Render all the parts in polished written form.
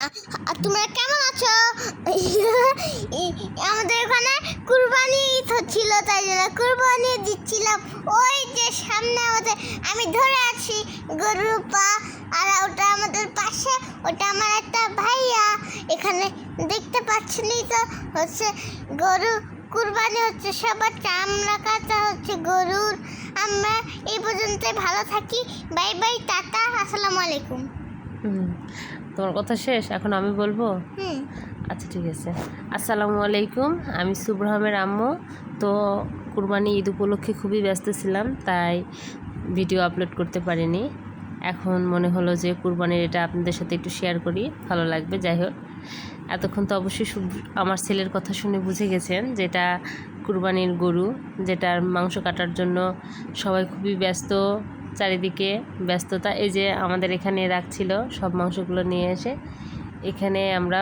তোমরা কেমন আছো? আমাদের এখানে কুরবানি ঈদ হচ্ছিল, তাই জন্য কুরবানি দিচ্ছিলাম। ওই যে সামনে আমাদের, আমি ধরে আছি গরুর পা, আর ওটা আমাদের পাশে, ওটা আমার একটা ভাইয়া। এখানে দেখতে পাচ্ছেনই তো, হচ্ছে গরু কুরবানি হচ্ছে, সবার চামড়া কাটা হচ্ছে গরুর। আমরা এই পর্যন্তই, ভালো থাকি, বাই বাই, টাটা, আসসালামু আলাইকুম। তোমার কথা শেষ, এখন আমি বলবো? আচ্ছা ঠিক আছে। আসসালামু আলাইকুম, আমি সুব্রাহমের আম্মু। তো কুরবানি ঈদ উপলক্ষে খুবই ব্যস্ত ছিলাম, তাই ভিডিও আপলোড করতে পারিনি। এখন মনে হলো যে কুরবানির এটা আপনাদের সাথে একটু শেয়ার করি, ভালো লাগবে। যাই হোক, এতক্ষণ তো অবশ্যই আমার ছেলের কথা শুনে বুঝে গেছেন যেটা কুরবানির গরু, যেটার মাংস কাটার জন্য সবাই খুবই ব্যস্ত, চারিদিকে ব্যস্ততা। এই যে আমাদের এখানে রাখছিল সব মাংসগুলো নিয়ে এসে, এখানে আমরা,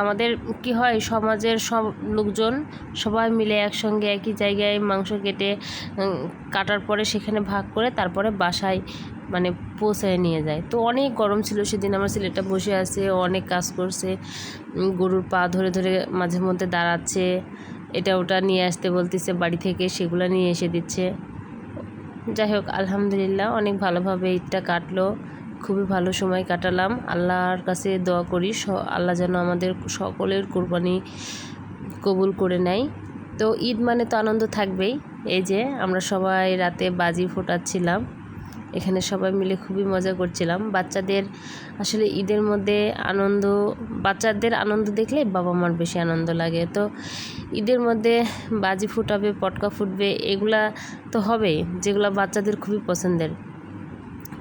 আমাদের কি হয়, সমাজের সব লোকজন সবাই মিলে একসঙ্গে একই জায়গায় মাংস কেটে কাটার পরে সেখানে ভাগ করে তারপরে বাসায় মানে পৌঁছায় নিয়ে যায়। তো অনেক গরম ছিল সেদিন, আমার ছেলেটা বসে আছে, অনেক কাজ করছে, গরুর পা ধরে ধরে মাঝে মধ্যে দাঁড়াচ্ছে, এটা ওটা নিয়ে আসতে বলতেছে বাড়ি থেকে, সেগুলো নিয়ে এসে দিচ্ছে। যাই হোক, আলহামদুলিল্লাহ অনেক ভালোভাবে ঈদটা কাটলো, খুবই ভালো সময় কাটালাম। আল্লাহর কাছে দোয়া করি আল্লাহ যেন আমাদের সকলের কোরবানি কবুল করে নেয়। তো ঈদ মানে তো আনন্দ থাকবেই। এই যে আমরা সবাই রাতে বাজি ফোটাচ্ছিলাম, এখানে সবাই মিলে খুবই মজা করছিলাম। বাচ্চাদের আসলে ঈদের মধ্যে আনন্দ, বাচ্চাদের আনন্দ দেখলে বাবা মার বেশি আনন্দ লাগে। তো ঈদের মধ্যে বাজি ফুটাবে, পটকা ফুটবে, এগুলা তো হবেই, যেগুলো বাচ্চাদের খুবই পছন্দের।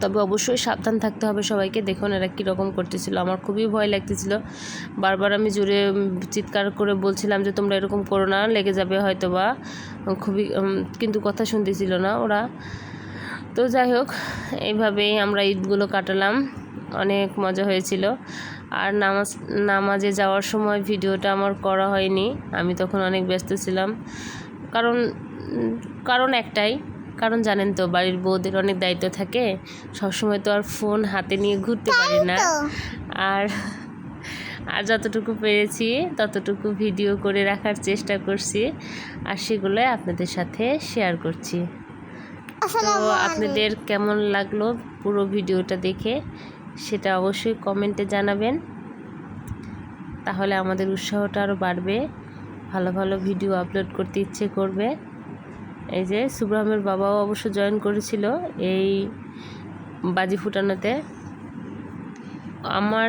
তবে অবশ্যই সাবধান থাকতে হবে সবাইকে। দেখুন এরা কীরকম করতেছিল, আমার খুবই ভয় লাগতেছিল। বারবার আমি জোরে চিৎকার করে বলছিলাম যে তোমরা এরকম করো না, লেগে যাবে হয়তো বা, খুবই, কিন্তু কথা শুনতেছিল না ওরা। তো যাই হোক, এইভাবেই আমরা ঈদগুলো কাটালাম, অনেক মজা হয়েছিল। আর নামাজে যাওয়ার সময় ভিডিওটা আমার করা হয়নি, আমি তখন অনেক ব্যস্ত ছিলাম। কারণ একটাই, কারণ জানেন তো বাড়ির বউদের অনেক দায়িত্ব থাকে, সবসময় তো আর ফোন হাতে নিয়ে ঘুরতে পারি না। আর যতটুকু পেরেছি ততটুকু ভিডিও করে রাখার চেষ্টা করছি, আর সেগুলো আপনাদের সাথে শেয়ার করছি। তো আপনাদের কেমন লাগলো পুরো ভিডিওটা দেখে সেটা অবশ্যই কমেন্টে জানাবেন, তাহলে আমাদের উৎসাহটা আরও বাড়বে, ভালো ভালো ভিডিও আপলোড করতে ইচ্ছে করবে। এই যে সুব্রাহমের বাবাও অবশ্য জয়েন করেছিল এই বাজি ফুটানোতে। আমার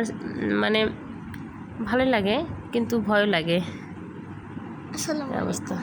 মানে ভালো লাগে, কিন্তু ভয় লাগে অবস্থা।